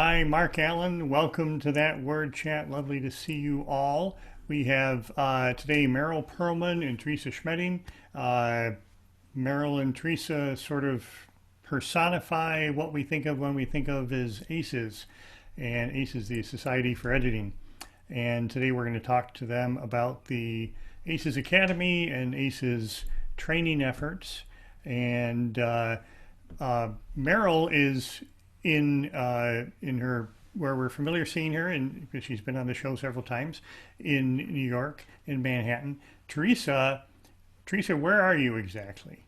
Hi, Mark Allen. Welcome to that word chat. Lovely to see you all. We have today Merrill Perlman and Teresa Schmedding. Uh, Merrill and Teresa sort of personify what we think of when we think of as ACEs, and ACEs, the Society for Editing. And today we're going to talk to them about the ACEs Academy and ACEs training efforts. And Merrill is in her where we're familiar seeing her, and because she's been on the show several times in New York, in Manhattan. Teresa, where are you exactly?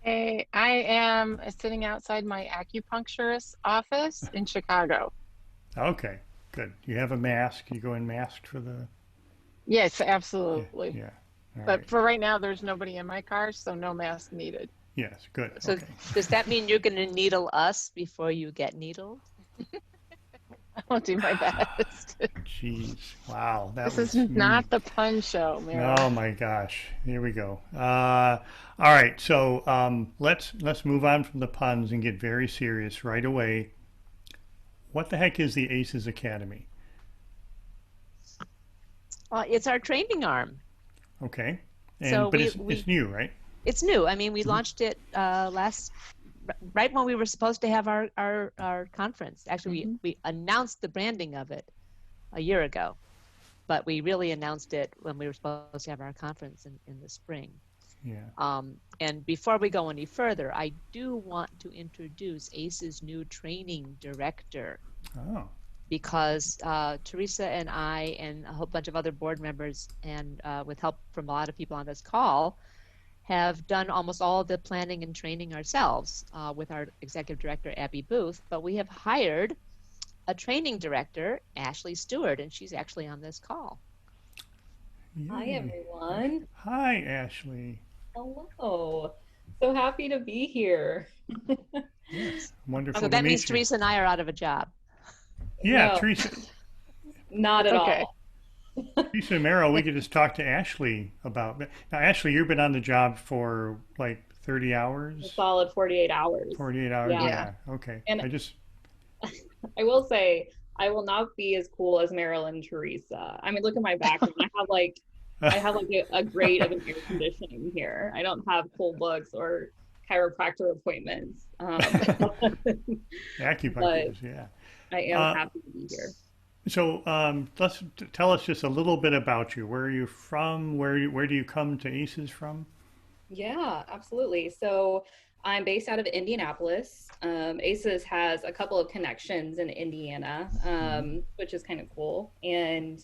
Hey, I am sitting outside my acupuncturist office in Chicago. Okay, good. You have a mask. You go in masked for the. Yes, Yeah, absolutely. yeah. All But right. for right now, there's nobody in my car, so no mask needed. Yes, good. So Okay. does that mean you're going to needle us before you get needled? I'll do my best. Jeez. Wow. That This is was not mean. the pun show, Oh Meryl. my gosh. Here we go. All right. So let's move on from the puns and get very serious right away. What the heck is the ACEs Academy? It's our training arm. Okay. And So but we it's we new, right? it's new. I mean, we Mhm. launched it right when we were supposed to have our conference. Actually, Hmm. we announced the branding of it a year ago, but we really announced it when we were supposed to have our conference in the spring. Yeah. And before we go any further, I do want to introduce ACE's new training director, Oh. because Teresa and I and a whole bunch of other board members, and with help from a lot of people on this call, have done almost all of the planning and training ourselves with our executive director, Abby Booth. But we have hired a training director, Ashley Stewart, and she's actually on this call. Hi, Yay. everyone. Hi, Ashley. Hello. So happy to be here. Yes. So Wonderful to that means meet you. Teresa and I are out of a job. Yeah, No, Teresa. not That's at okay. all. Teresa and Merrill, we could just talk to Ashley about. Now, Ashley, you've been on the job for like 30 A hours, solid 48 hours. 48 hours. Yeah. Yeah. Yeah. Okay. And I just. I will say, I will not be as cool as Merrill and Teresa. I mean, look at my background. I have like a grade of an air conditioning here. I don't have cool books or chiropractor appointments. But Acupuncturist. Yeah. I am Uh, happy to be here. so tell us just a little bit about you. Where are you from? Where do you come to ACES from? Yeah, absolutely. So I'm based out of Indianapolis. ACES has a couple of connections in Indiana, Hmm. which is kind of cool. And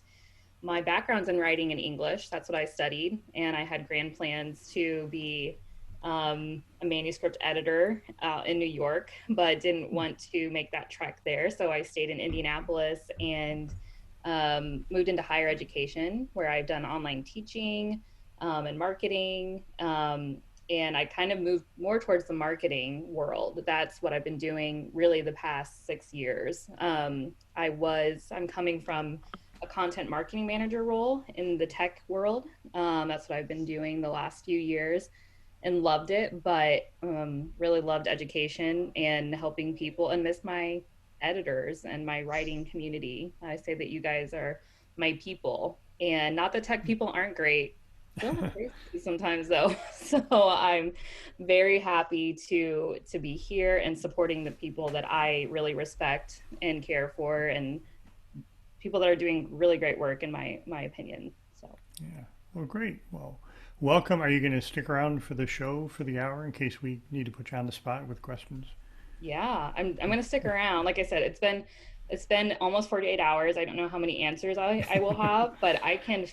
my background's in writing and English. That's what I studied. And I had grand plans to be a manuscript editor in New York, but didn't want to make that trek there. So I stayed in Indianapolis and moved into higher education, where I've done online teaching and marketing. And I kind of moved more towards the marketing world. That's what I've been doing really the past 6 years. I'm coming from a content marketing manager role in the tech world. That's what I've been doing the last few years and loved it, but really loved education and helping people and miss my editors and my writing community. I say that you guys are my people, and not that tech people aren't great. Still have grace sometimes though. So I'm very happy to be here and supporting the people that I really respect and care for, and people that are doing really great work in my opinion. So Yeah. Well, great. Well, welcome. Are you going to stick around for the show for the hour in case we need to put you on the spot with questions? yeah, I'm gonna stick around. Like I said, it's been almost 48 hours. I don't know how many answers I will have, but I can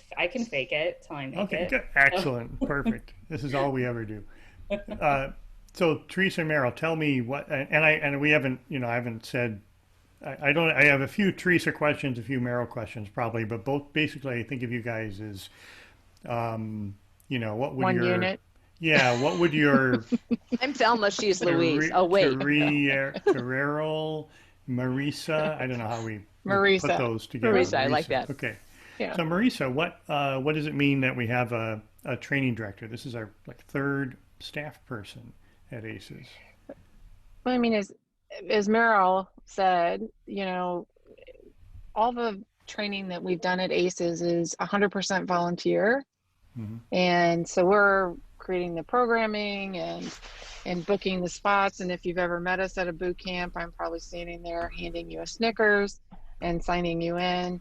fake it till I make Okay, it. good. So Excellent. Perfect. This is all we ever do. Uh, so Teresa and Merrill, tell me what, and we haven't, I haven't said, I don't, I have a few Teresa questions, a few Merrill questions probably, but both basically I think of you guys as, what would One your, unit. yeah, what would your I'm Thelma, she's Louise. Terre, Oh, wait. Terrell, Marisa, I don't know how we would put Marisa. those together. Teresa, I Marisa. like Marisa. that. Okay. Yeah. So Marisa, what does it mean that we have a training director? This is our like third staff person at ACES. Well, I mean, as Merrill said, you know, all the training that we've done at ACES is 100% volunteer. Mm-hmm. And so we're creating the programming and booking the spots. And if you've ever met us at a boot camp, I'm probably standing there handing you a Snickers and signing you in.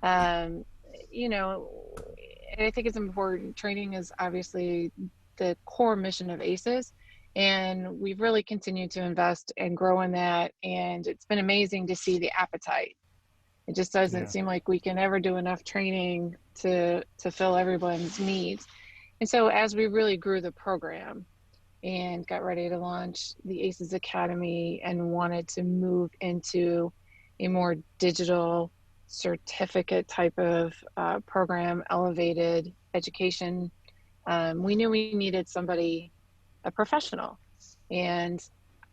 Um, you know, and I think it's important. Training is obviously the core mission of ACES. And we've really continued to invest and grow in that. And it's been amazing to see the appetite. It just doesn't Yeah. seem like we can ever do enough training to fill everyone's needs. And so as we really grew the program and got ready to launch the ACES Academy and wanted to move into a more digital certificate type of program, elevated education, we knew we needed somebody, a professional. And,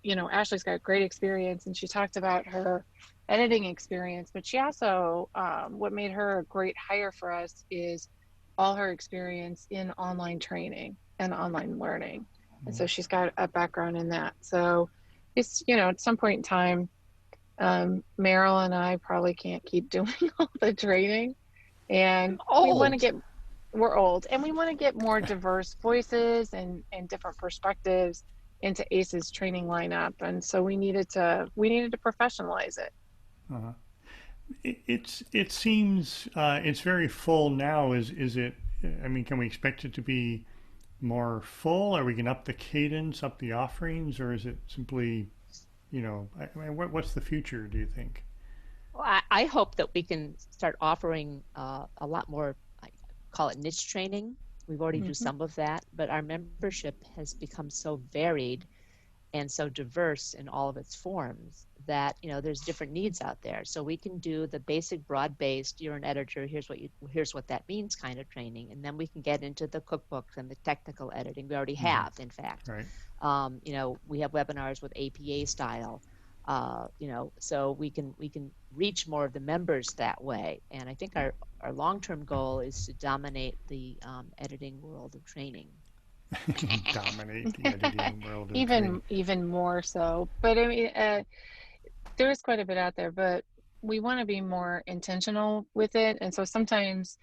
you know, Ashley's got great experience, and she talked about her editing experience, but she also, what made her a great hire for us is all her experience in online training and online learning. And so she's got a background in that. So it's, you know, at some point in time, Merrill and I probably can't keep doing all the training, and we want to get, we're old, and we want to get more diverse voices and different perspectives into ACE's training lineup. And so we needed to professionalize it. Uh-huh. It seems it's very full now. Is it? I mean, can we expect it to be more full? Are we going to up the cadence, up the offerings, or is it simply, you know, I mean, what's the future, do you think? Well, I hope that we can start offering a lot more, I call it niche training. We've already do some of that, but our membership has become so varied and so diverse in all of its forms that, you know, there's different needs out there. So we can do the basic broad-based, you're an editor, here's what that means kind of training, and then we can get into the cookbooks and the technical editing. We already have, in fact. Right. You know, we have webinars with APA style. You know, so we can reach more of the members that way. And I think our long-term goal is to dominate the editing world of training. Dominate the editing world of Even more so. But I mean, there is quite a bit out there, but we want to be more intentional with it. And so sometimes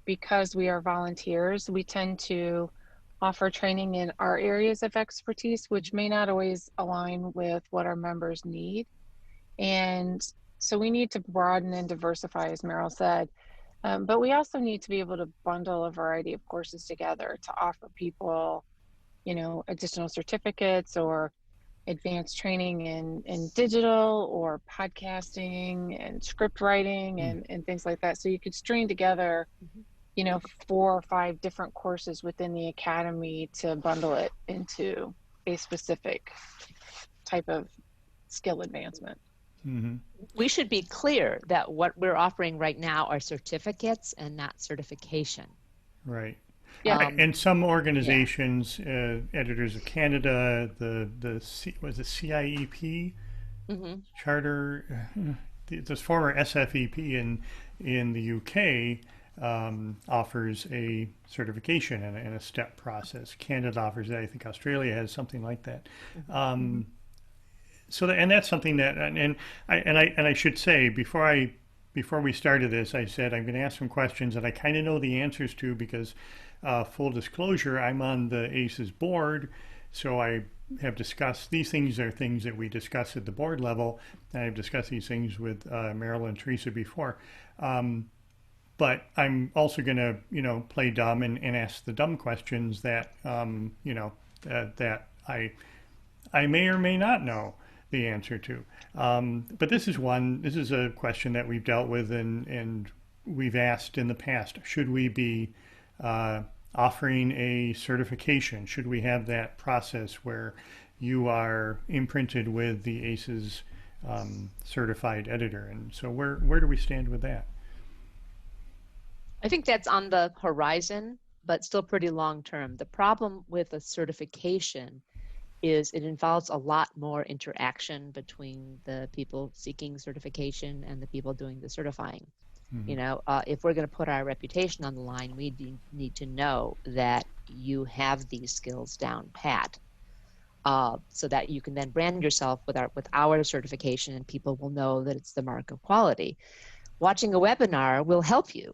because we are volunteers, we tend to offer training in our areas of expertise, which may not always align with what our members need. And so we need to broaden and diversify, as Merrill said. But we also need to be able to bundle a variety of courses together to offer people, you know, additional certificates or advanced training in digital or podcasting and script writing and things like that. So you could string together, you know, 4 or 5 different courses within the academy to bundle it into a specific type of skill advancement. Mm-hmm. We should be clear that what we're offering right now are certificates and not certification. Right. Yeah. And some organizations, Editors of Canada, was it CIEP charter, the former SFEP in the UK offers a certification and a step process. Canada offers that. I think Australia has something like that. So and that's something that and I should say before we started this, I said I'm going to ask some questions that I kind of know the answers to because full disclosure, I'm on the ACES board, so I have discussed these things are things that we discuss at the board level, and I've discussed these things with Merrill and Teresa before. But I'm also going to, you know, play dumb and ask the dumb questions that, you know, that I may or may not know the answer to. But this is a question that we've dealt with and we've asked in the past. Should we be offering a certification? Should we have that process where you are imprinted with the ACES certified editor? And so where do we stand with that? I think that's on the horizon, but still pretty long term. The problem with a certification is it involves a lot more interaction between the people seeking certification and the people doing the certifying. You know, if we're going to put our reputation on the line, we need to know that you have these skills down pat. so that you can then brand yourself with our certification, and people will know that it's the mark of quality. Watching a webinar will help you.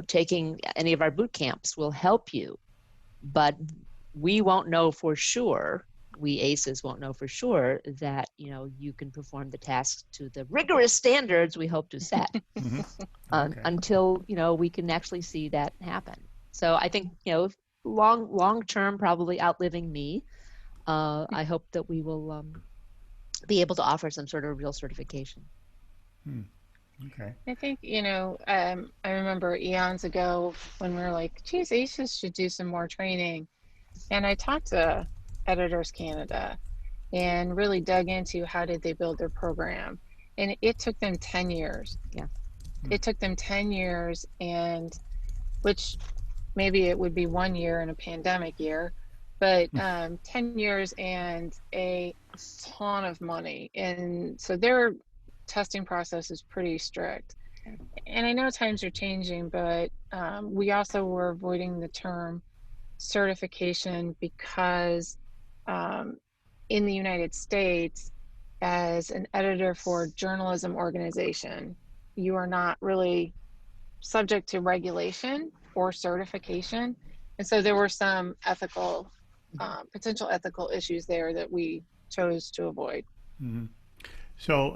Taking any of our boot camps will help you, but we won't know for sure. We ACEs won't know for sure that you can perform the tasks to the rigorous standards we hope to set until we can actually see that happen. So I think long term, probably outliving me, I hope that we will be able to offer some sort of real certification. Okay. I think, I remember eons ago when we were like, geez, ACEs should do some more training. And I talked to Editors Canada and really dug into how did they build their program. And it took them 10 years. Yeah. It took them 10 years, and which maybe it would be 1 year in a pandemic year, but 10 years and a ton of money. And so their testing process is pretty strict. And I know times are changing, but we also were avoiding the term certification because in the United States, as an editor for a journalism organization, you are not really subject to regulation or certification. And so there were some potential ethical issues there that we chose to avoid. Mm-hmm. So,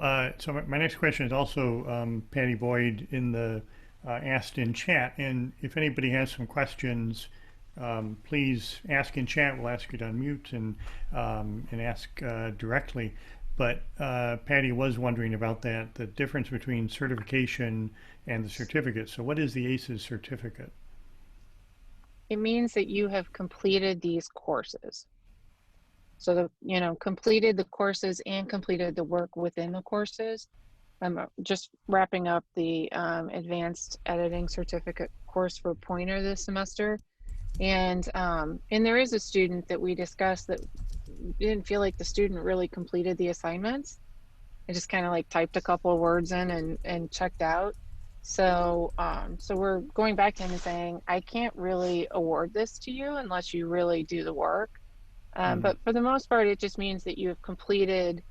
my next question is also Patty Boyd in the asked in chat, and if anybody has some questions, please ask in chat. We'll ask you to unmute and ask directly. But Patty was wondering about that, the difference between certification and the certificate. So what is the ACES certificate? It means that you have completed these courses. So completed the courses and completed the work within the courses. I'm just wrapping up the advanced editing certificate course for Pointer this semester. And there is a student that we discussed that didn't feel like the student really completed the assignments. I just kind of like typed a couple of words in and checked out. So we're going back to him and saying, I can't really award this to you unless you really do the work. But for the most part, it just means that you have completed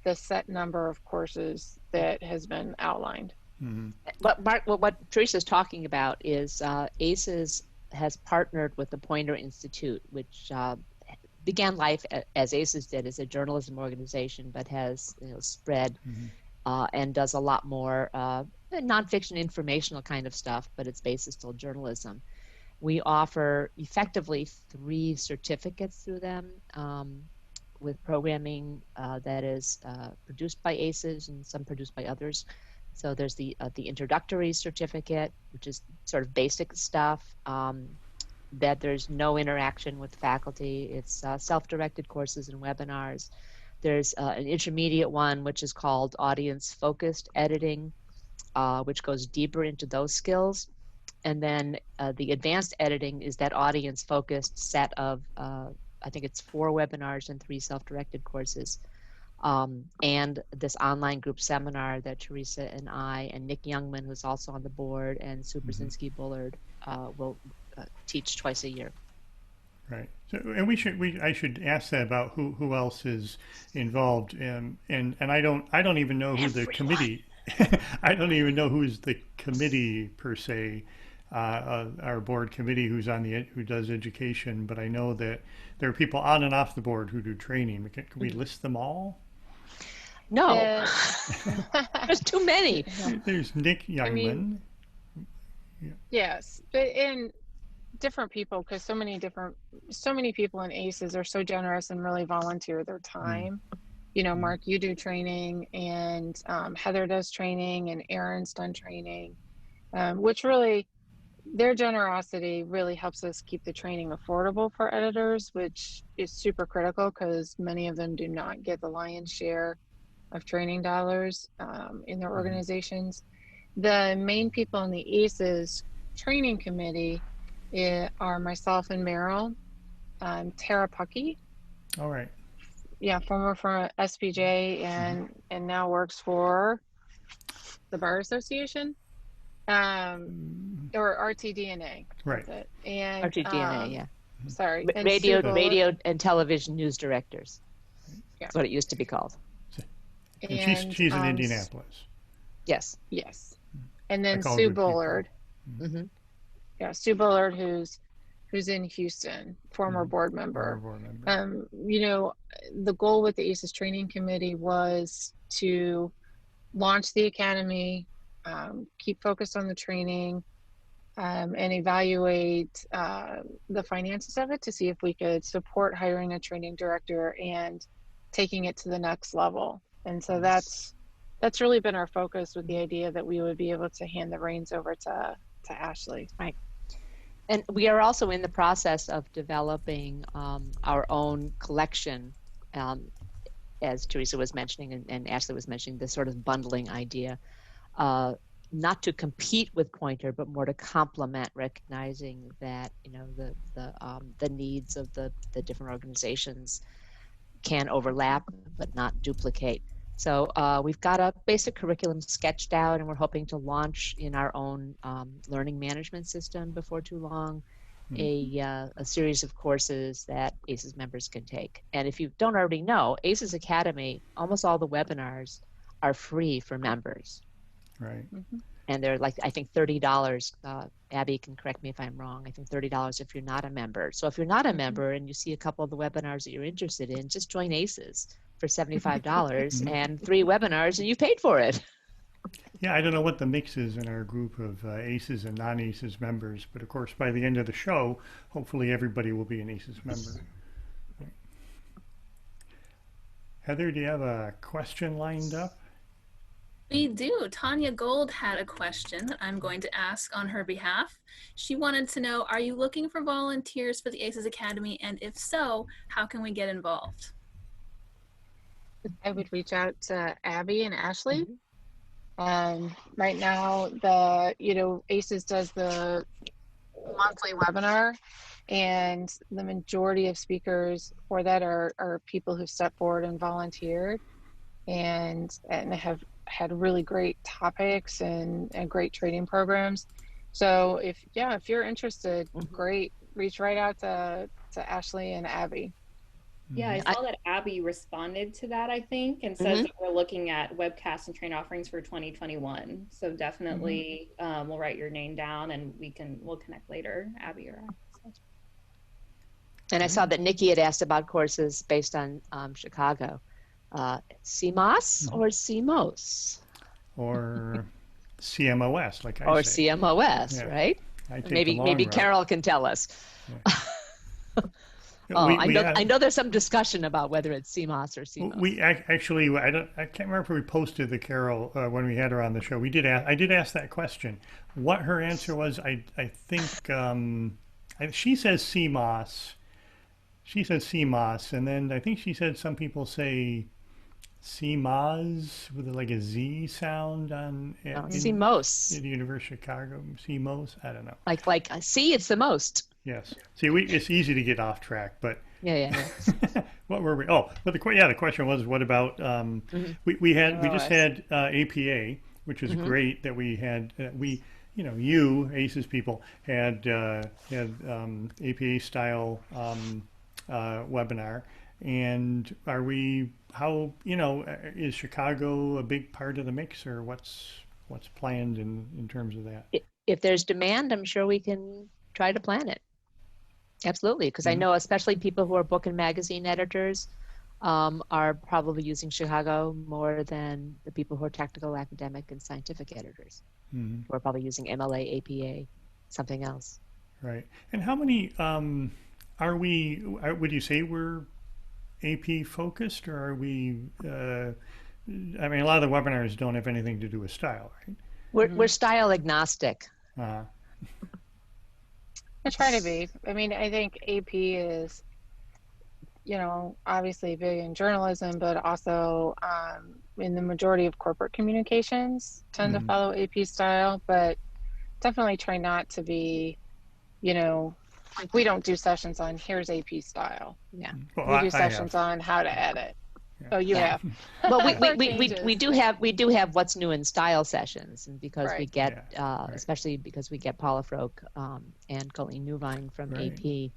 the set number of courses that has been outlined. Mm-hmm. But Mark, what Teresa's talking about is ACES has partnered with the Pointer Institute, which began life as ACES did as a journalism organization, but has spread and does a lot more nonfiction informational kind of stuff, but its base is still journalism. We offer effectively 3 certificates through them with programming that is produced by ACES and some produced by others. So there's the introductory certificate, which is sort of basic stuff, that there's no interaction with faculty. It's self-directed courses and webinars. There's an intermediate one, which is called audience-focused editing, which goes deeper into those skills. And then the advanced editing is that audience-focused set of, I think it's 4 webinars and 3 self-directed courses. And this online group seminar that Teresa and I and Nick Youngman, who's also on the board, and Sue Brzezinski Bullard will teach twice a year. Right. So, and I should ask that about who else is involved, and I don't even know who the committee. I don't even know who's the committee per se. Our board committee who does education, but I know that there are people on and off the board who do training. Can we list them all? No, there's too many. There's Nick Youngman. Yes, but in different people, because so many people in ACES are so generous and really volunteer their time. Mark, you do training, and Heather does training, and Erin's done training, which really, their generosity really helps us keep the training affordable for editors, which is super critical because many of them do not get the lion's share of training dollars in their organizations. The main people in the ACES training committee are myself and Merrill, Tara Puckey. All right. Yeah, former from SPJ and now works for the Bar Association, or RTDNA. Right. And RTDNA, yeah. sorry, and Radio, Sue Bullard. radio, and television news directors. Yeah. That's what it used to be called. And she's in Indianapolis. Yes. Yes. And then Like all Sue good people. Bullard. Mm-hmm. Yeah, Sue Bullard, who's in Houston, former board member. You know, the goal with the ACES training committee was to launch the academy, keep focused on the training, and evaluate the finances of it to see if we could support hiring a training director and taking it to the next level. And so that's really been our focus, with the idea that we would be able to hand the reins over to Ashley. Right. And we are also in the process of developing our own collection, as Teresa was mentioning and Ashley was mentioning, this sort of bundling idea, not to compete with Pointer, but more to complement, recognizing that, you know, the needs of the different organizations can overlap but not duplicate. So we've got a basic curriculum sketched out, and we're hoping to launch in our own learning management system before too long, a series of courses that ACES members can take. And if you don't already know, ACES Academy, almost all the webinars are free for members. Right. And they're like, I think $30. Abby can correct me if I'm wrong. I think $30 if you're not a member. So if you're not a member and you see a couple of the webinars that you're interested in, just join ACES for $75 and 3 webinars, and you paid for it. Yeah, I don't know what the mix is in our group of ACES and non-ACES members, but of course, by the end of the show, hopefully everybody will be an ACES member. Right. Heather, do you have a question lined up? We do. Tanya Gold had a question that I'm going to ask on her behalf. She wanted to know, are you looking for volunteers for the ACES Academy? And if so, how can we get involved? I would reach out to Abby and Ashley. Mm-hmm. Right now, ACES does the monthly webinar, and the majority of speakers for that are people who stepped forward and volunteered, and have had really great topics and great training programs. So if you're interested, great, reach right out to Ashley and Abby. Yeah, I saw that Abby responded to that, I think, and says that we're looking at webcasts and train offerings for 2021. So definitely we'll write your name down and we'll connect later, Abby or I. And I saw that Nikki had asked about courses based on Chicago. CMOS or CMOS? Or CMOS, like I say. Or CMOS, right? Maybe Carol can tell us. Yeah. I know there's some discussion about whether it's CMOS or CMOS. We actually, I can't remember if we posted the Carol when we had her on the show. I did ask that question. What her answer was, I think she says CMOS. She says CMOS, and then I think she said some people say CMOS with like a Z sound on CMOS at the University of Chicago. CMOS, I don't know. Like C, it's the most. Yes. See, it's easy to get off track, but yeah. What were we? Oh, but the question was, what about we just had APA, which is great that we had you ACES people had APA style webinar, and is Chicago a big part of the mix, or what's planned in terms of that? If there's demand, I'm sure we can try to plan it. Absolutely, because I know especially people who are book and magazine editors are probably using Chicago more than the people who are technical, academic, and scientific editors. Who are probably using MLA, APA, something else. Right. And how many are we? Would you say we're AP focused, or are we? I mean, a lot of the webinars don't have anything to do with style, right? We're style agnostic. I try to be. I mean, I think AP is, obviously big in journalism, but also in the majority of corporate communications tend to follow AP style, but definitely try not to be, like we don't do sessions on here's AP style. Yeah. Well, we do sessions on how to edit. Yeah. Oh, you have. Well, we do have what's new in style sessions, and because we get especially because we get Paula Froke and Colleen Newvine from AP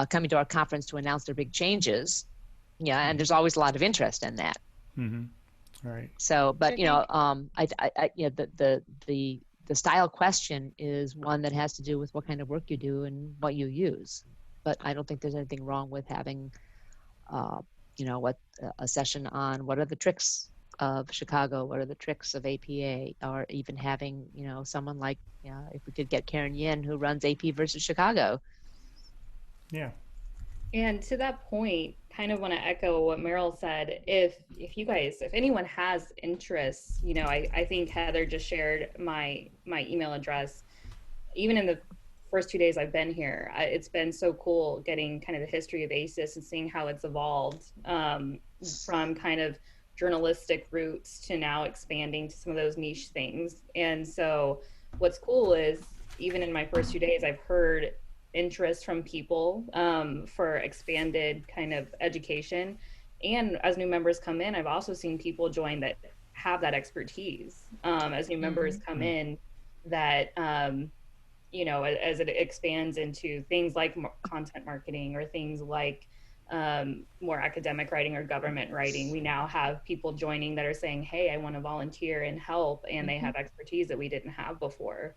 coming to our conference to announce their big changes. Yeah, and there's always a lot of interest in that. Mm-hmm. All right. So, but you know, you know, the style question is one that has to do with what kind of work you do and what you use. But I don't think there's anything wrong with having, you know, what a session on what are the tricks of Chicago, what are the tricks of APA, or even having, you know, someone like, if we could get Karen Yin who runs AP versus Chicago. Yeah. And to that point, kind of want to echo what Merrill said. If you guys, if anyone has interests, you know, I think Heather just shared my email address. Even in the first 2 days I've been here, it's been so cool getting kind of the history of ACES and seeing how it's evolved from kind of journalistic roots to now expanding to some of those niche things. And so what's cool is even in my first 2 days, I've heard interest from people for expanded kind of education. And as new members come in, I've also seen people join that have that expertise as new members come in that, you know, as it expands into things like content marketing or things like more academic writing or government writing, we now have people joining that are saying, hey, I want to volunteer and help, and they have expertise that we didn't have before.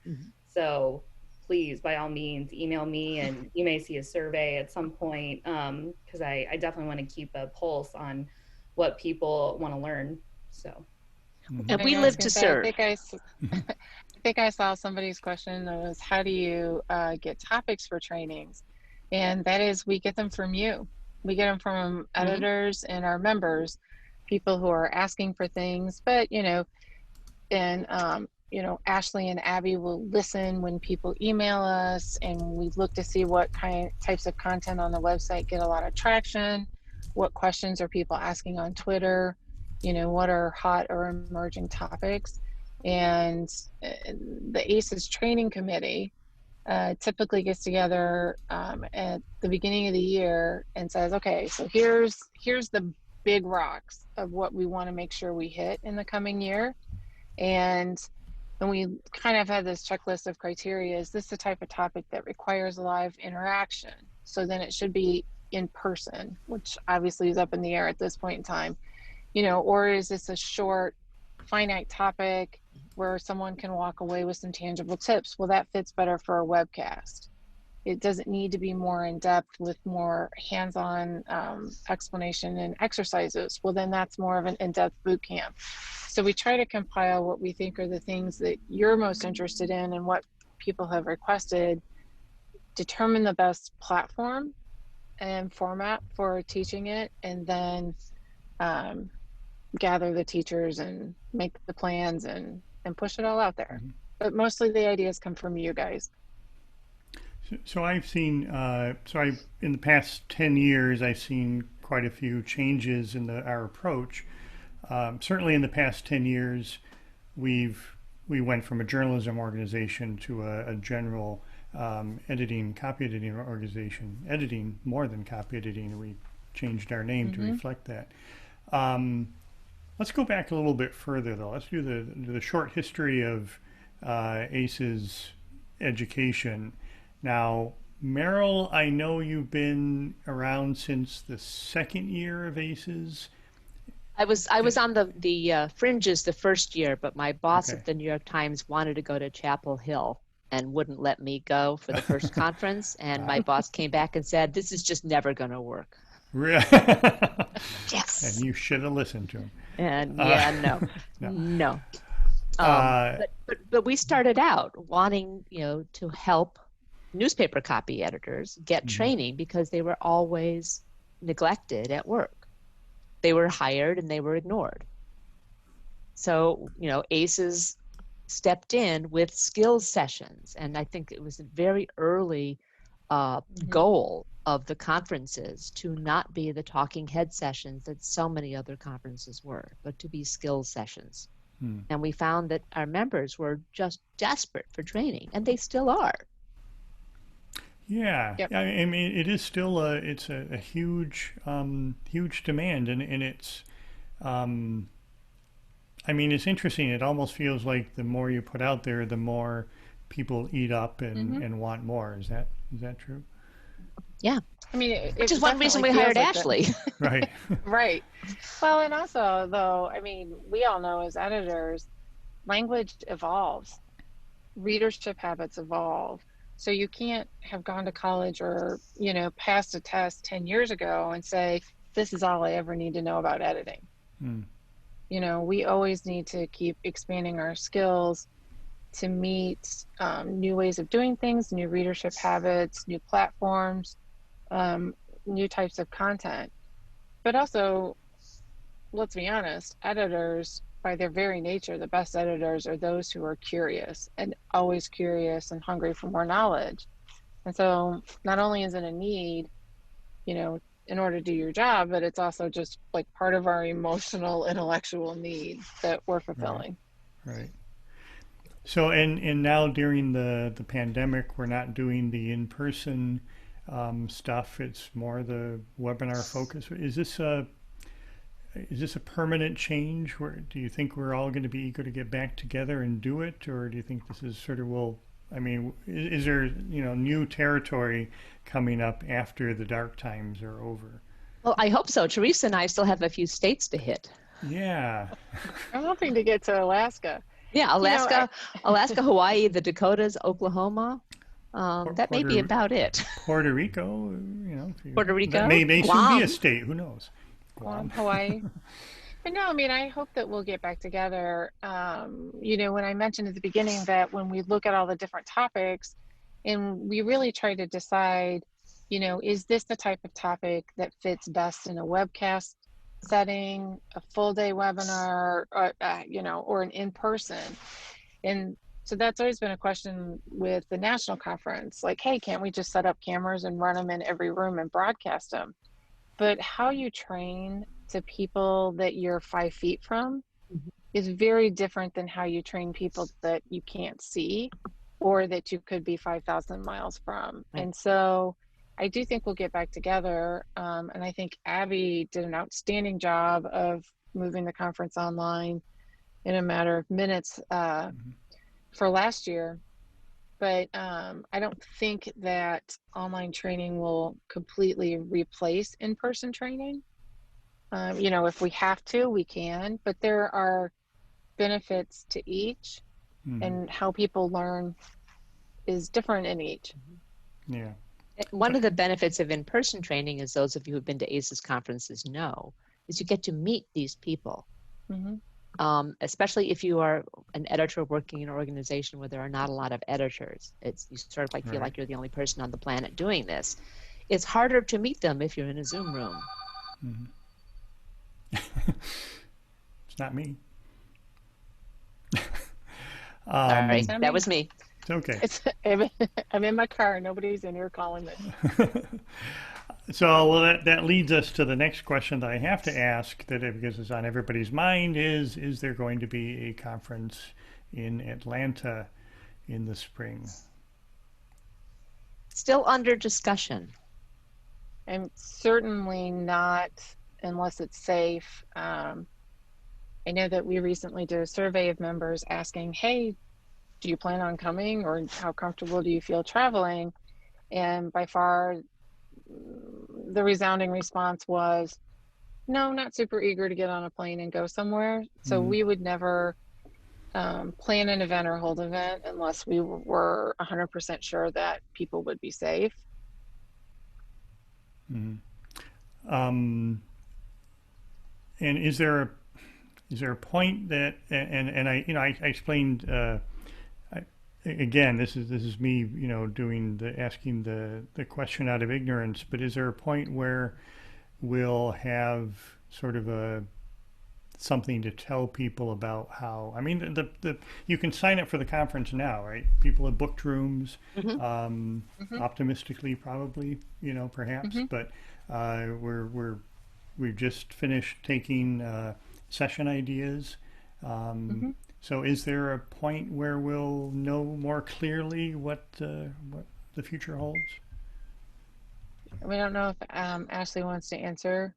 So please, by all means, email me, and you may see a survey at some point, because I definitely want to keep a pulse on what people want to learn. So, and we live to serve. I think I saw somebody's question that was, how do you get topics for trainings? And that is, we get them from you. We get them from editors and our members, people who are asking for things. But, you know, and you know, Ashley and Abby will listen when people email us, and we look to see what types of content on the website get a lot of traction, what questions are people asking on Twitter, you know, what are hot or emerging topics. And the ACES training committee typically gets together at the beginning of the year and says, okay, so here's the big rocks of what we want to make sure we hit in the coming year. And we kind of had this checklist of criteria. Is this the type of topic that requires live interaction? So then it should be in person, which obviously is up in the air at this point in time, you know, or is this a short, finite topic where someone can walk away with some tangible tips? Well, that fits better for a webcast. It doesn't need to be more in depth with more hands-on explanation and exercises. Well, then that's more of an in-depth boot camp. So we try to compile what we think are the things that you're most interested in and what people have requested, determine the best platform and format for teaching it, and then gather the teachers and make the plans and push it all out there. But mostly the ideas come from you guys. So I've seen, in the past 10 years, I've seen quite a few changes in our approach. Certainly in the past 10 years, we went from a journalism organization to a general copy editing organization, editing more than copy editing. We changed our name to reflect that. Let's go back a little bit further, though. Let's do the short history of ACE's education. Now, Merrill, I know you've been around since the second year of ACES. I was on the fringes the first year, but my boss at the New York Times wanted to go to Chapel Hill and wouldn't let me go for the first conference. And my boss came back and said, "This is just never going to work." Really? Yes. And you should have listened to him. And no. But we started out wanting, you know, to help newspaper copy editors get training because they were always neglected at work. They were hired and they were ignored. So, you know, ACES stepped in with skills sessions. And I think it was a very early goal of the conferences to not be the talking head sessions that so many other conferences were, but to be skills sessions. And we found that our members were just desperate for training, and they still are. Yeah, Yep. I mean, it is still a huge, huge demand, and it's, I mean, it's interesting. It almost feels like the more you put out there, the more people eat up and want more. Is that true? Yeah. I mean, Which it is one reason we definitely hired feels like Ashley. Right. right. Well, and also, though, I mean, we all know as editors, language evolves, readership habits evolve. So you can't have gone to college or, passed a test 10 years ago and say, this is all I ever need to know about editing. Mm. We always need to keep expanding our skills to meet new ways of doing things, new readership habits, new platforms, new types of content. But also, let's be honest, editors, by their very nature, the best editors are those who are curious and always curious and hungry for more knowledge. And so not only is it a need, in order to do your job, but it's also just like part of our emotional, intellectual need that we're fulfilling. Right. So, and now during the pandemic, we're not doing the in-person stuff. It's more the webinar focus. Is this a permanent change? Where do you think we're all going to be eager to get back together and do it, or do you think this is sort of is there new territory coming up after the dark times are over? Well, I hope so. Teresa and I still have a few states to hit. Yeah. I'm hoping to get to Alaska. Yeah, Alaska, Hawaii, the Dakotas, Oklahoma. That may be about it. Puerto Rico, Puerto Rico. That may soon Guam. be a state. Who knows? Guam, Hawaii. But no, I mean, I hope that we'll get back together. When I mentioned at the beginning that when we look at all the different topics and we really try to decide, is this the type of topic that fits best in a webcast setting, a full day webinar, or an in-person? And so that's always been a question with the national conference. Like, hey, can't we just set up cameras and run them in every room and broadcast them? But how you train to people that you're 5 feet from is very different than how you train people that you can't see or that you could be 5,000 miles from. Right. And so I do think we'll get back together. And I think Abby did an outstanding job of moving the conference online in a matter of minutes for last year. But I don't think that online training will completely replace in-person training. If we have to, we can, but there are benefits to each, and how people learn is different in each. Yeah. One of the benefits of in-person training, as those of you who've been to ACES conferences know, is you get to meet these people. Mm-hmm. Especially if you are an editor working in an organization where there are not a lot of editors. You sort of feel like you're the only person on the planet doing this. It's harder to meet them if you're in a Zoom room. Mm-hmm. It's not me. Sorry, that was me. It's okay. I'm in my car. Nobody's in here calling me. So that leads us to the next question that I have to ask, because it's on everybody's mind, is there going to be a conference in Atlanta in the spring? Still under discussion. And certainly not unless it's safe. I know that we recently did a survey of members asking, hey, do you plan on coming, or how comfortable do you feel traveling? And by far, the resounding response was, no, not super eager to get on a plane and go somewhere. So we would never plan an event or hold an event unless we were 100% sure that people would be safe. And is there a point that, and I explained, again, this is me, asking the question out of ignorance, but is there a point where we'll have sort of something to tell people about how, you can sign up for the conference now, right? People have booked rooms, optimistically probably, perhaps, but we've just finished taking session ideas. So is there a point where we'll know more clearly what the future holds? We don't know if Ashley wants to answer.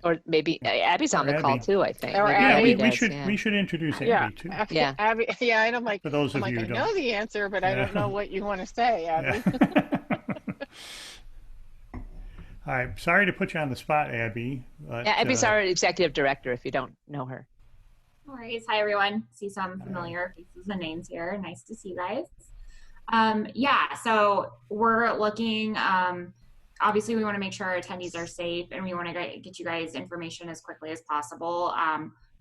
Or maybe Abby's on the call too, I think. Or Abby we should introduce Abby too. Abby, and I'm like, for those of you I know the answer, but I don't know what you want to say, Abby. All right. Sorry to put you on the spot, Abby. But, Yeah, Abby's our executive director, if you don't know her. No worries. Hi, everyone. See some familiar faces and names here. Nice to see you guys. Yeah, so we're looking, obviously we want to make sure our attendees are safe and we want to get you guys information as quickly as possible.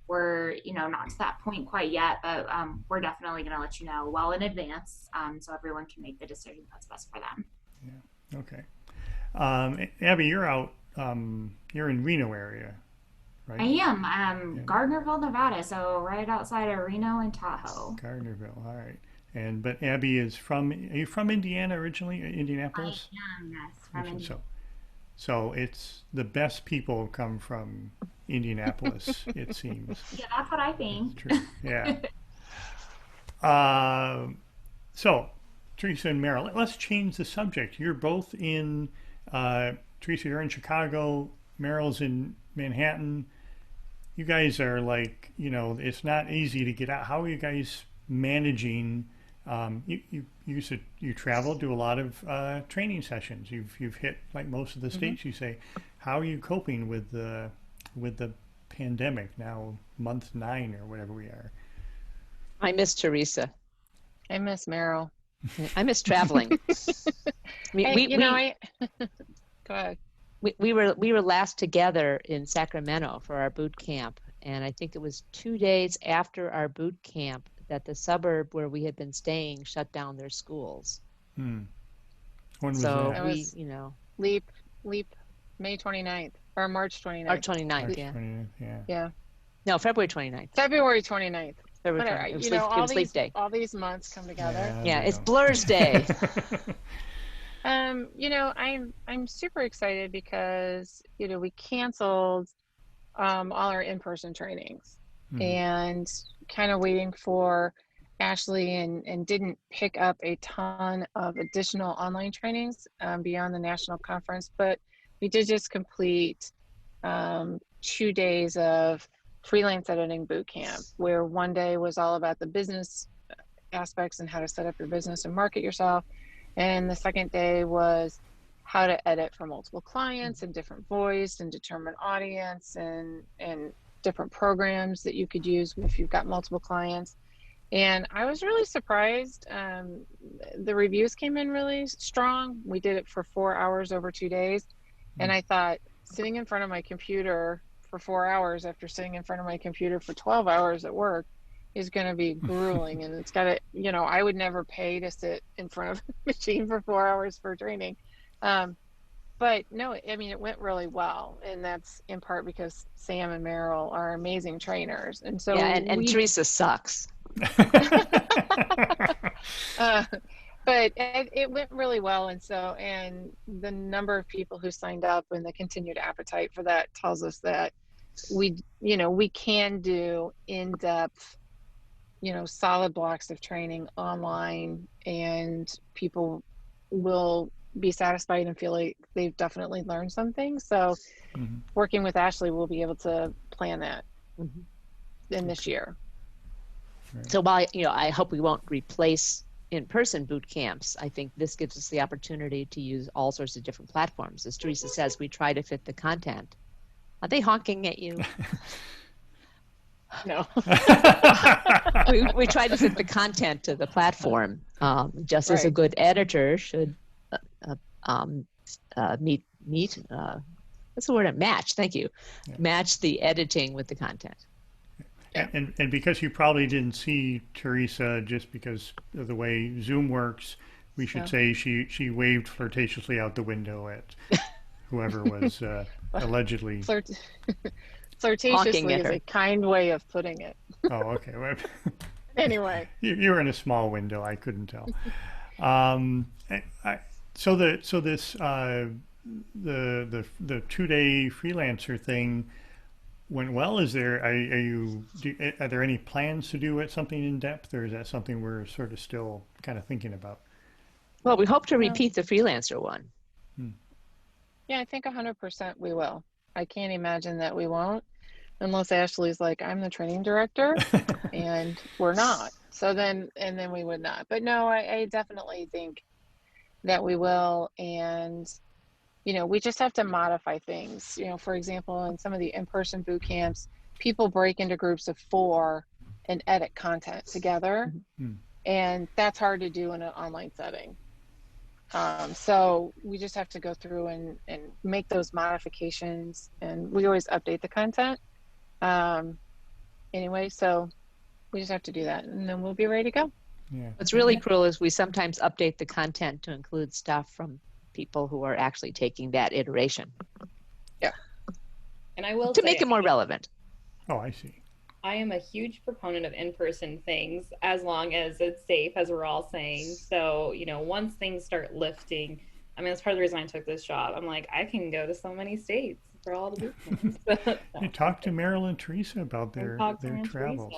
We're, not to that point quite yet, but we're definitely going to let you know well in advance, so everyone can make the decision that's best for them. Yeah. Okay. Abby, you're out, you're in Reno area, right? I am, Gardnerville, Nevada, so right outside of Reno and Tahoe. Gardnerville, all right. But Abby are you from Indiana originally, Indianapolis? I am, yes, from Indiana. So it's the best people come from Indianapolis, it seems. Yeah, that's what I think. That's true. Yeah. So, Teresa and Merrill, let's change the subject. You're both in, Teresa, you're in Chicago, Merrill's in Manhattan. You guys are like, it's not easy to get out. How are you guys managing? You travel, do a lot of training sessions. You've hit like most of the states. You say, how are you coping with the pandemic now, month 9 or whatever we are? I miss Teresa. I miss Merrill. I miss traveling. Go ahead. We were last together in Sacramento for our boot camp, and I think it was 2 days after our boot camp that the suburb where we had been staying shut down their schools. When was so that? we, Leap May 29th or March 29th. Or 29th, March yeah. 29th, Yeah. No, February 29th. February 29th. February Whatever. 29th. It was Leap Day. All these months come together. Yeah, it's Blur's Day. I'm super excited because, we canceled all our in-person trainings and kind of waiting for Ashley and didn't pick up a ton of additional online trainings beyond the national conference, but we did just complete 2 days of freelance editing boot camp, where one day was all about the business aspects and how to set up your business and market yourself. And the second day was how to edit for multiple clients and different voice and determine audience and different programs that you could use if you've got multiple clients. And I was really surprised. The reviews came in really strong. We did it for 4 hours over 2 days. And I thought, sitting in front of my computer for 4 hours after sitting in front of my computer for 12 hours at work is going to be grueling. And it's got to, I would never pay to sit in front of a machine for 4 hours for training. But no, it went really well. And that's in part because Sam and Merrill are amazing trainers. And so and Teresa sucks. But it went really well. And the number of people who signed up and the continued appetite for that tells us that we can do in-depth, solid blocks of training online, and people will be satisfied and feel like they've definitely learned something. So working with Ashley, we'll be able to plan that in this year. Right. So while, I hope we won't replace in-person boot camps, I think this gives us the opportunity to use all sorts of different platforms. As Teresa says, we try to fit the content. Are they honking at you? No. we try to fit the content to the platform, just as a good editor should what's the word? Match. Thank you. Yeah. Match the editing with the content. Yeah. And because you probably didn't see Teresa, just because of the way Zoom works, we should say she waved flirtatiously out the window at whoever was allegedly flirtatiously is a kind way of putting it. Oh, okay. Anyway, you were in a small window. I couldn't tell. So the 2-day freelancer thing went well. Are there any plans to do it something in depth, or is that something we're sort of still kind of thinking about? Well, we hope to repeat the freelancer one. Yeah, I think 100% we will. I can't imagine that we won't, unless Ashley's like, I'm the training director, and we're not. So then we would not. But no, I definitely think that we will. And we just have to modify things. For example, in some of the in-person boot camps, people break into groups of 4 and edit content together. Mm. And that's hard to do in an online setting. So we just have to go through and make those modifications, and we always update the content. Anyway, so we just have to do that, and then we'll be ready to go. Yeah. What's really cool is we sometimes update the content to include stuff from people who are actually taking that iteration. Yeah. And I will to say, make it more relevant. Oh, I see. I am a huge proponent of in-person things as long as it's safe, as we're all saying. So, once things start lifting, I mean, that's part of the reason I took this job. I'm like, I can go to so many states for all the boot camps. You talk to Merrill and Teresa about their travels.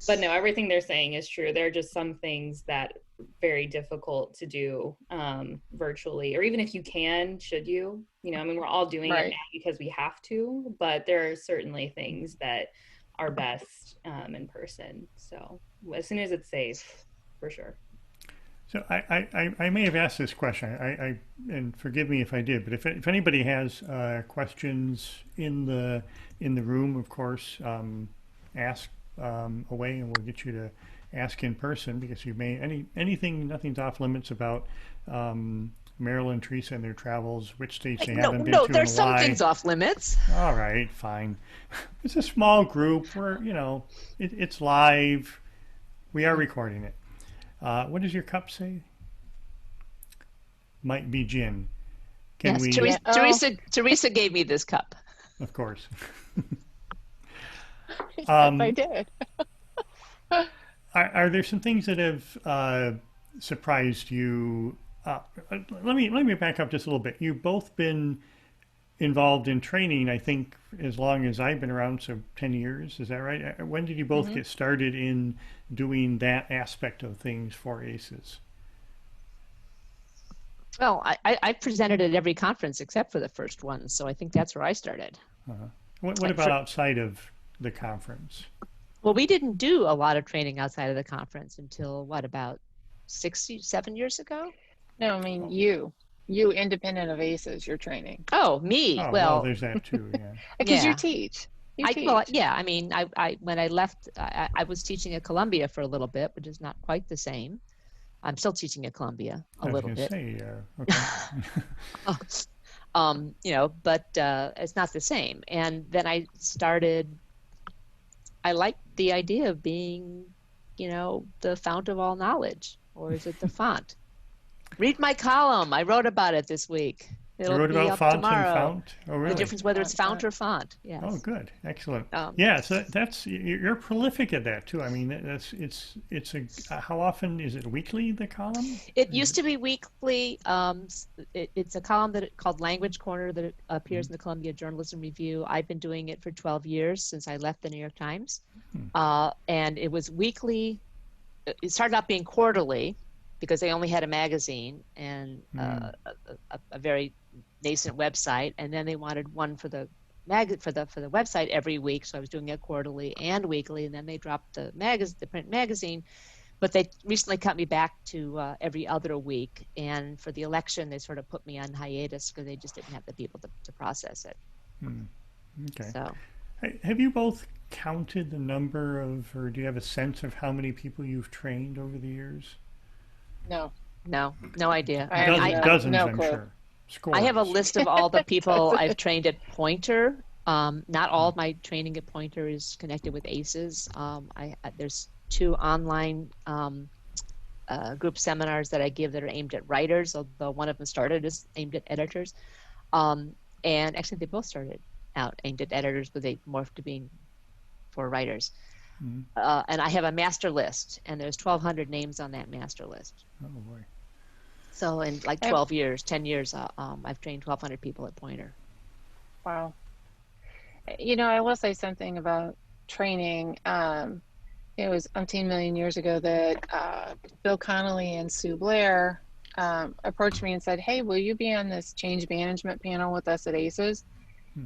But no, everything they're saying is true. There are just some things that are very difficult to do virtually, or even if you can, should you? I mean, we're all doing it now because we have to, but there are certainly things that are best in person. So as soon as it's safe, for sure. So I may have asked this question, and forgive me if I did, but if anybody has questions in the room, of course, ask away, and we'll get you to ask in person, because you may nothing's off limits about Merrill and Teresa and their travels, which states they haven't been to, and there's some why. things off limits. All right, fine. It's a small group. It's live. We are recording it. What does your cup say? Might be gin. Teresa gave me this cup. Of course. Yes, I did. Are there some things that have surprised you? Let me back up just a little bit. You've both been involved in training, I think, as long as I've been around, so 10 years. Is that right? When did you both get started in doing that aspect of things for ACES? Well, I presented at every conference except for the first one, so I think that's where I started. What about outside of the conference? Well, we didn't do a lot of training outside of the conference until, about 7 years ago? No, I mean, you independent of ACES, you're training. Oh, me. Oh, well, there's that too, yeah. Because you teach. I mean, I when I left, I was teaching at Columbia for a little bit, which is not quite the same. I'm still teaching at Columbia a little bit. Okay. But it's not the same. And then I liked the idea of being, the fount of all knowledge, or is it the font? Read my column. I wrote about it this week. It'll you wrote be about up font tomorrow. and fount? Oh, really? The difference whether it's fount or font. Yes. Oh, good. Excellent. Yeah, so you're prolific at that too. I mean, how often is it weekly, the column? It used to be weekly. It's a column called Language Corner that appears in the Columbia Journalism Review. I've been doing it for 12 years since I left the New York Times. And it was weekly. It started out being quarterly because they only had a magazine and a very nascent website, and then they wanted one for the website every week, so I was doing it quarterly and weekly, and then they dropped the print magazine, but they recently cut me back to every other week, and for the election they sort of put me on hiatus because they just didn't have the people to process it. Okay. So have you both counted the number of, or do you have a sense of how many people you've trained over the years? No idea. Dozens, no I'm clue. sure. Scores. I have a list of all the people I've trained at Pointer. Not all of my training at Pointer is connected with ACES. There's 2 online group seminars that I give that are aimed at writers, although one of them started as aimed at editors. And actually they both started out aimed at editors, but they morphed to being for writers. And I have a master list, and there's 1,200 names on that master list. Oh, boy. So in 10 years, I've trained 1,200 people at Pointer. Wow. I will say something about training. It was umpteen million years ago that Bill Connolly and Sue Blair approached me and said, "Hey, will you be on this change management panel with us at ACES?"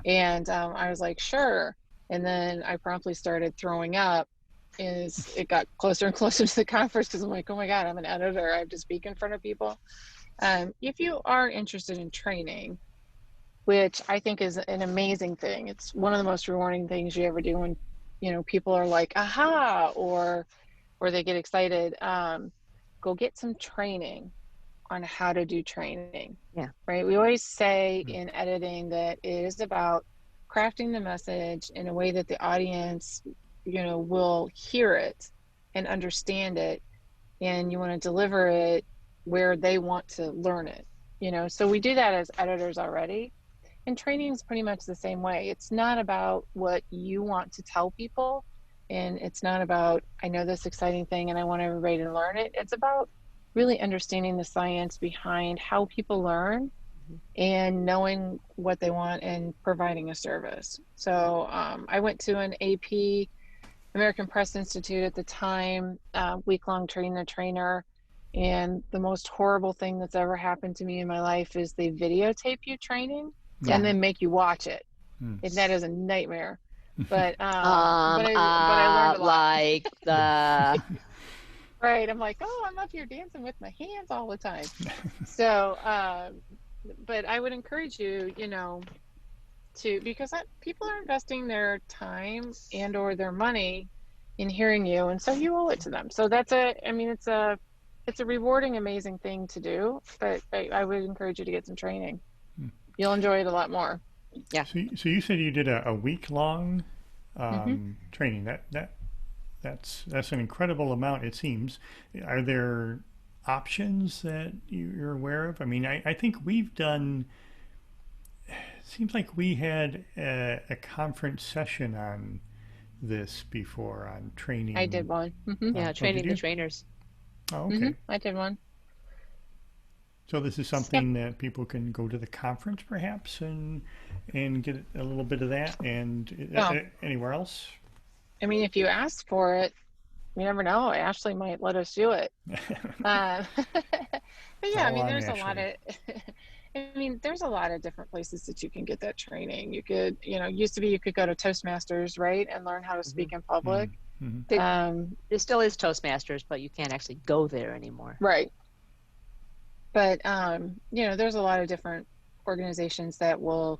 And I was like, "Sure." And then I promptly started throwing up as it got closer and closer to the conference, because I'm like, oh my God, I'm an editor. I have to speak in front of people. If you are interested in training, which I think is an amazing thing, it's one of the most rewarding things you ever do when, people are like, aha, or they get excited. Go get some training on how to do training. Yeah. Right. We always say in editing that it is about crafting the message in a way that the audience, will hear it and understand it, and you want to deliver it where they want to learn it. So we do that as editors already. And training is pretty much the same way. It's not about what you want to tell people, and it's not about, I know this exciting thing and I want everybody to learn it. It's about really understanding the science behind how people learn and knowing what they want and providing a service. So I went to an AP, American Press Institute at the time, week-long Train the Trainer. And the most horrible thing that's ever happened to me in my life is they videotape you training and then make you watch it. And that is a nightmare. But I learned a lot. Like the right. I'm like, oh, I'm up here dancing with my hands all the time. So, but I would encourage you, because people are investing their time and or their money in hearing you, and so you owe it to them. So it's a rewarding, amazing thing to do. But I would encourage you to get some training. You'll enjoy it a lot more. Yeah. So you said you did a week-long training. That's an incredible amount, it seems. Are there options that you're aware of? I mean, I think we've done, it seems like we had a conference session on this before, on training. I did one. Yeah, training the trainers. Oh, okay. I did one. So this is something that people can go to the conference perhaps and get a little bit of that, and anywhere else? I mean, if you ask for it, you never know. Ashley might let us do it. But yeah, there's a lot of, there's a lot of different places that you can get that training. You could, used to be you could go to Toastmasters, right, and learn how to speak in public. There still is Toastmasters, but you can't actually go there anymore. Right. But there's a lot of different organizations that will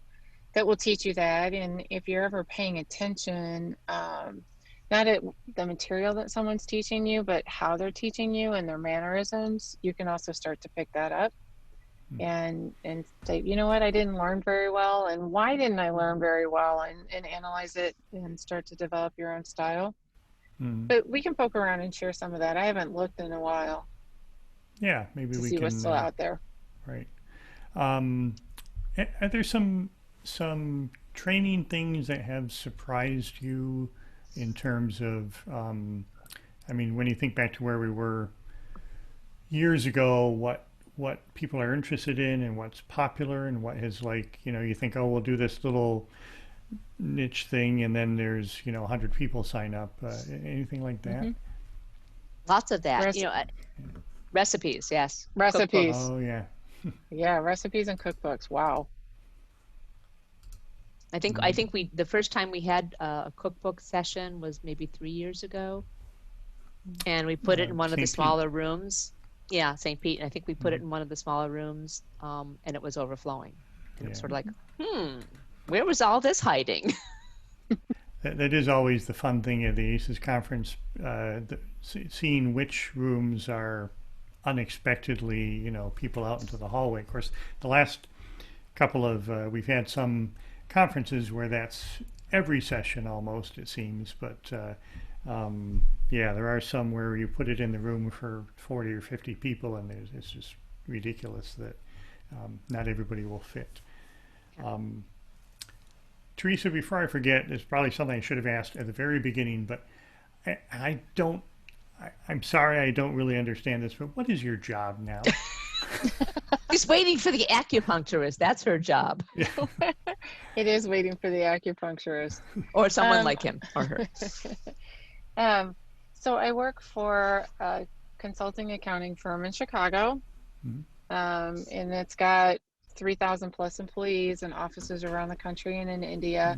teach you that, and if you're ever paying attention, not at the material that someone's teaching you, but how they're teaching you and their mannerisms, you can also start to pick that up and say, you know what, I didn't learn very well, and why didn't I learn very well, and analyze it and start to develop your own style. But we can poke around and share some of that. I haven't looked in a while. Yeah, maybe we see can what's still out there. Right. Are there some training things that have surprised you in terms of, when you think back to where we were years ago, what people are interested in and what's popular and what has, like, you think, oh, we'll do this little niche thing, and then there's 100 people sign up. Anything like that? Lots of that. Recipes, yes. Recipes. Cookbooks. Oh yeah. Yeah, recipes and cookbooks. Wow. I think the first time we had a cookbook session was maybe 3 years ago, and we put it in one of the smaller rooms. Yeah, St. Pete. And I think we put it in one of the smaller rooms, and it was overflowing. And it was sort of like, where was all this hiding? That is always the fun thing at the ACES conference, seeing which rooms are unexpectedly, people out into the hallway. Of course, the last couple of, we've had some conferences where that's every session almost, it seems, but there are some where you put it in the room for 40 or 50 people, and it's just ridiculous that not everybody will fit. Teresa, before I forget, there's probably something I should have asked at the very beginning, but I'm sorry, I don't really understand this, but what is your job now? She's waiting for the acupuncturist. That's her job. Yeah. It is waiting for the acupuncturist. Or someone like him or her. So I work for a consulting accounting firm in Chicago, and it's got 3,000 plus employees and offices around the country and in India.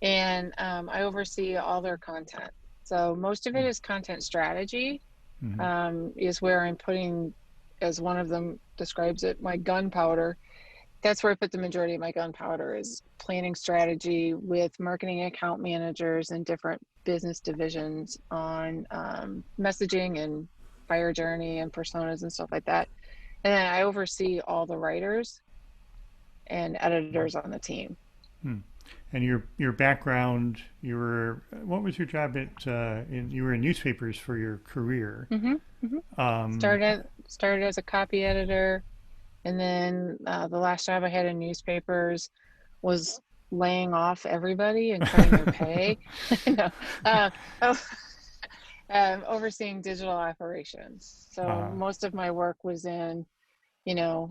And I oversee all their content. So most of it is content strategy, is where I'm putting as one of the describes it, my gunpowder. That's where I put the majority of my gunpowder, is planning strategy with marketing account managers and different business divisions on messaging and buyer journey and personas and stuff like that. And then I oversee all the writers and editors on the team. Hmm. And your background, what was your job at? You were in newspapers for your career. Mm-hmm, mm-hmm. Started as a copy editor, and then the last job I had in newspapers was laying off everybody and cutting their pay. No, overseeing digital operations. So most of my work was in,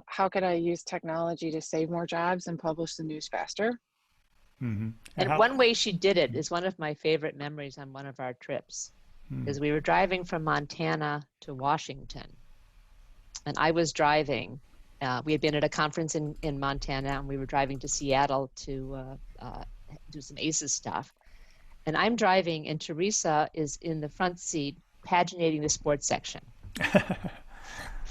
how could I use technology to save more jobs and publish the news faster? Mm-hmm. And one way she did it is one of my favorite memories on one of our trips. Is we were driving from Montana to Washington, and I was driving. We had been at a conference in Montana, and we were driving to Seattle to do some ACES stuff. And I'm driving, and Teresa is in the front seat paginating the sports section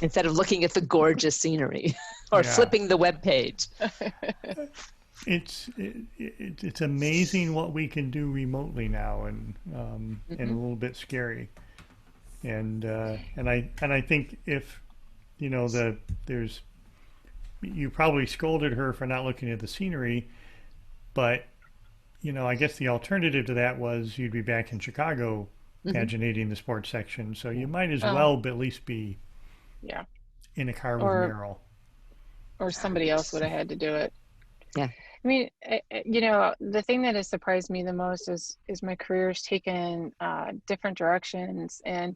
instead of looking at the gorgeous scenery or flipping the web page. It's amazing what we can do remotely now, and a little bit scary. And I think if you probably scolded her for not looking at the scenery, but I guess the alternative to that was you'd be back in Chicago paginating the sports section, so you might as well at least be in a car with Merrill. Or somebody else would have had to do it. Yeah. I mean, the thing that has surprised me the most is my career's taken different directions, and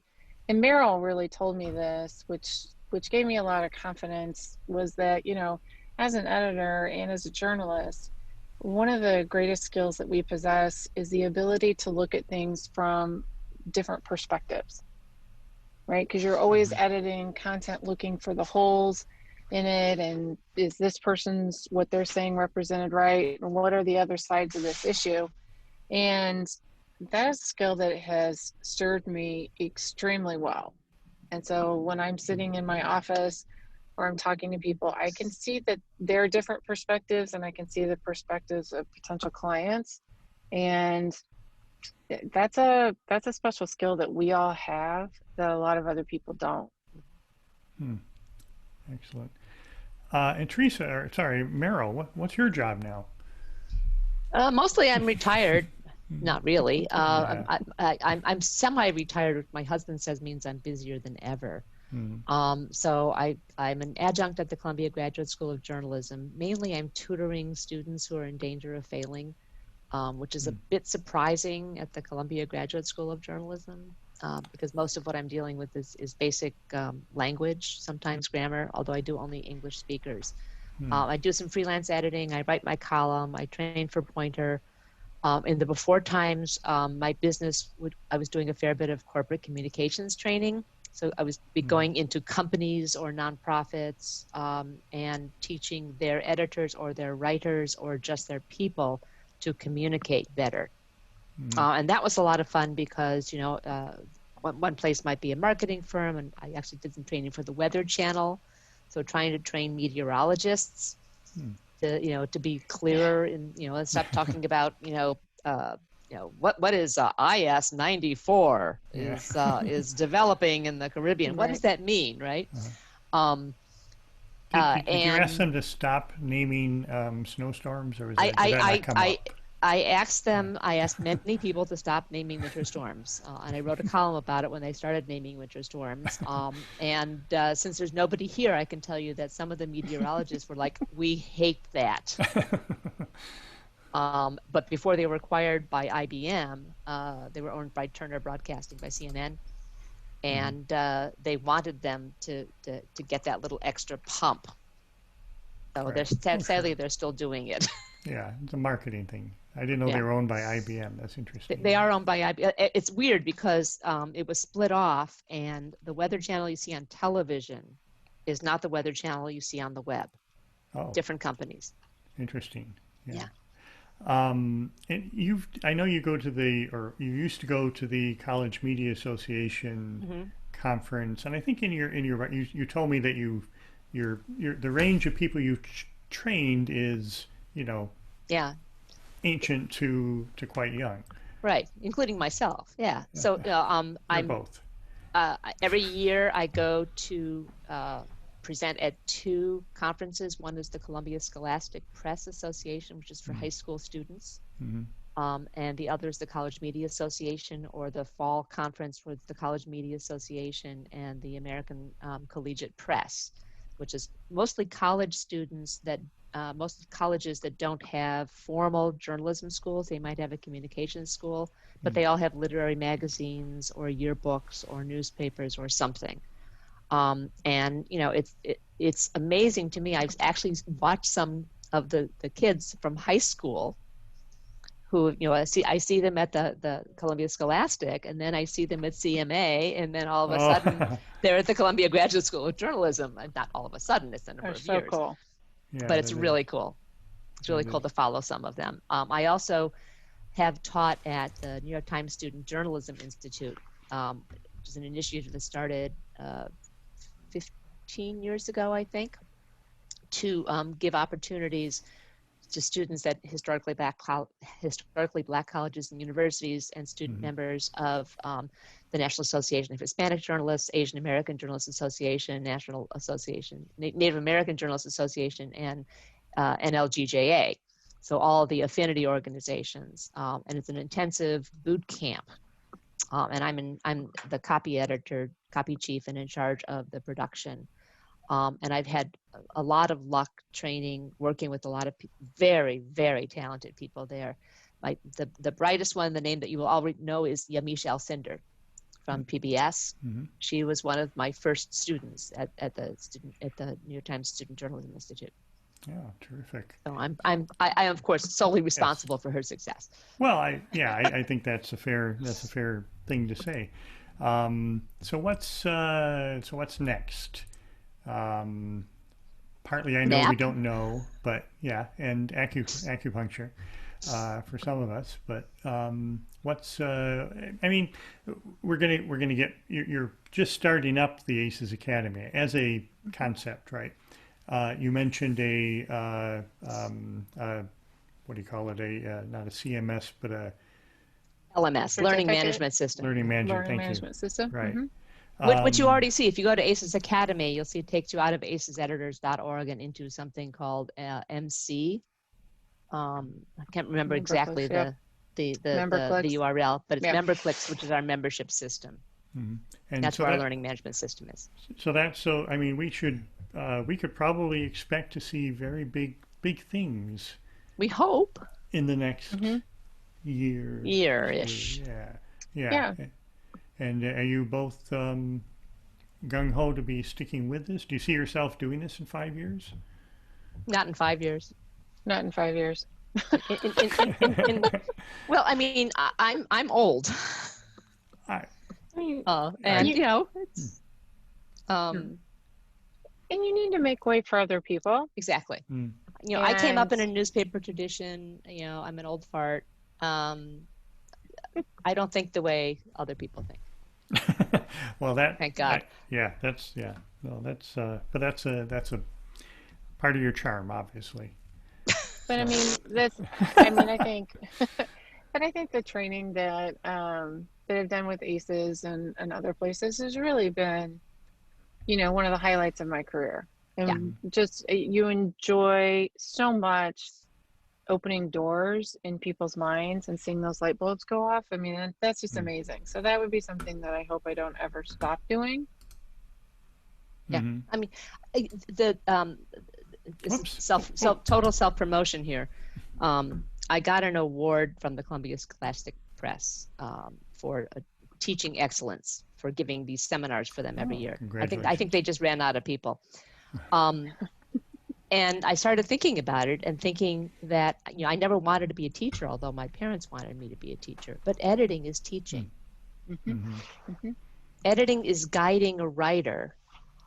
Merrill really told me this, which gave me a lot of confidence, was that, as an editor and as a journalist, one of the greatest skills that we possess is the ability to look at things from different perspectives, right? Because you're always editing content, looking for the holes in it, and is this person's what they're saying represented right, and what are the other sides of this issue? And that is a skill that has served me extremely well. And so when I'm sitting in my office or I'm talking to people, I can see that there are different perspectives, and I can see the perspectives of potential clients. And that's a special skill that we all have that a lot of other people don't. Excellent. And Teresa, Merrill, what's your job now? Mostly I'm retired. Not really. I'm semi-retired, which my husband says means I'm busier than ever. So I'm an adjunct at the Columbia Graduate School of Journalism. Mainly I'm tutoring students who are in danger of failing, which is a bit surprising at the Columbia Graduate School of Journalism, because most of what I'm dealing with is basic language, sometimes grammar, although I do only English speakers. I do some freelance editing. I write my column. I train for Pointer. In the before times, my business, I was doing a fair bit of corporate communications training. So I was going into companies or nonprofits and teaching their editors or their writers or just their people to communicate better. And that was a lot of fun because, one place might be a marketing firm, and I actually did some training for the Weather Channel. So trying to train meteorologists to be clearer and stop talking about what is IS 94 is developing in the Caribbean. What does that mean, right? Did you ask them to stop naming snowstorms, or did that not come up? I asked many people to stop naming winter storms, and I wrote a column about it when they started naming winter storms. And since there's nobody here, I can tell you that some of the meteorologists were like, "We hate that." But before they were acquired by IBM, they were owned by Turner Broadcasting, by CNN, and they wanted them to get that little extra pump. So sadly, they're still doing it. Yeah, it's a marketing thing. I didn't know they were owned by IBM. That's interesting. They are owned by IBM. It's weird because it was split off, and the Weather Channel you see on television is not the Weather Channel you see on the web. Oh, different companies. Interesting. Yeah. And I know you you used to go to the College Media Association conference, and I think in your you told me that you the range of people you've trained is, Yeah, ancient to quite young. right, including myself. Yeah. So You're I'm both. every year I go to present at two conferences. One is the Columbia Scholastic Press Association, which is for high school students. Hmm. And the other is the College Media Association, or the fall conference for the College Media Association and the American Collegiate Press, which is mostly college students that most colleges that don't have formal journalism schools. They might have a communications school, but they all have literary magazines or yearbooks or newspapers or something. And it's amazing to me. I've actually watched some of the kids from high school who, I see them at the Columbia Scholastic, and then I see them at CMA, and then all of a sudden they're at the Columbia Graduate School of Journalism. Not all of a sudden, it's a number of so years. cool. Yeah, But it's really cool. It's really It cool is. to follow some of them. I also have taught at the New York Times Student Journalism Institute, which is an initiative that started 15 years ago, I think, to give opportunities to students at historically black colleges and universities and student members of the National Association of Hispanic Journalists, Asian American Journalists Association, National Association, Native American Journalists Association, and NLGJA. So all the affinity organizations, and it's an intensive boot camp. And I'm the copy editor, copy chief, and in charge of the production. And I've had a lot of luck training, working with a lot of very, very talented people there. The brightest one, the name that you will already know, is Yamiche Alcindor from PBS. She was one of my first students at the New York Times Student Journalism Institute. Yeah, terrific. So I am of course solely responsible for her success. Well, I think that's a fair thing to say. So what's next? Partly I know we don't know, but yeah, and acupuncture for some of us. But I mean, we're gonna get, you're just starting up the ACES Academy as a concept, right? You mentioned what do you call it? Not a CMS, but a LMS, Learning Management System. Learning Management Management System. Right. Which you already see. If you go to ACES Academy, you'll see it takes you out of aceseditors.org and into something called MC. I can't remember exactly the URL, but it's MemberClicks, which is our membership system. And that's where our learning management system is. So I mean, we could probably expect to see very big things. We hope in the next year-ish. Yeah. And are you both gung-ho to be sticking with this? Do you see yourself doing this in 5 years? Not in 5 years. Not in 5 years. Well, I mean, I'm old. And it's and you need to make way for other people. Exactly. I came up in a newspaper tradition. I'm an old fart. I don't think the way other people think. Well, thank God. That's but that's a part of your charm, obviously. But I mean, I think, but I think the training that I've done with ACES and other places has really been, one of the highlights of my career. And just you enjoy so much opening doors in people's minds and seeing those light bulbs go off. I mean, that's just amazing. So that would be something that I hope I don't ever stop doing. Yeah. I mean, total self-promotion here. I got an award from the Columbia Scholastic Press for teaching excellence, for giving these seminars for them every year. I think they just ran out of people. And I started thinking about it and thinking that, I never wanted to be a teacher, although my parents wanted me to be a teacher. But editing is teaching. Editing is guiding a writer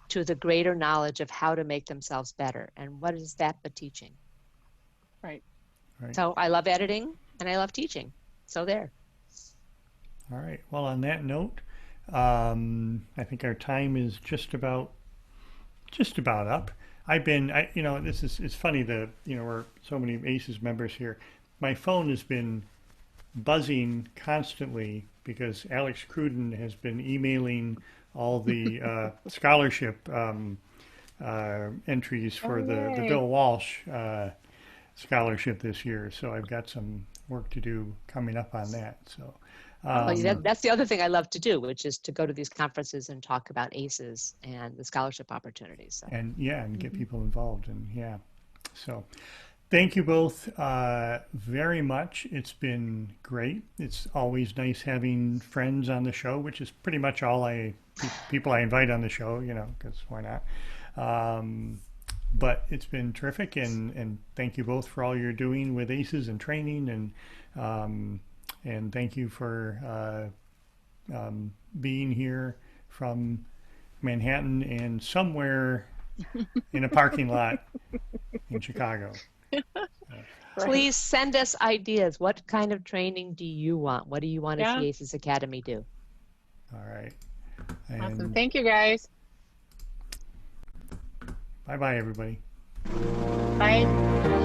to the greater knowledge of how to make themselves better. And what is that but teaching? Right. So I love editing and I love teaching. So there. All right. Well, on that note, I think our time is just about just about up. You know, it's funny that, you know, we're so many ACES members here. My phone has been buzzing constantly because Alex Cruden has been emailing all the scholarship entries for the yay. Bill Walsh scholarship this year. So I've got some work to do coming up on that. So that's the other thing I love to do, which is to go to these conferences and talk about ACES and the scholarship opportunities. So. and get people involved. And so thank you both very much. It's been great. It's always nice having friends on the show, which is pretty much all people I invite on the show, you know, because why not? But it's been terrific, and thank you both for all you're doing with ACES and training, and thank you for being here from Manhattan and somewhere in a parking lot in Chicago. Please send us ideas. What kind of training do you want? What do you want to see ACES Academy do? All right. Awesome. Thank you, guys. Bye-bye, everybody. Bye.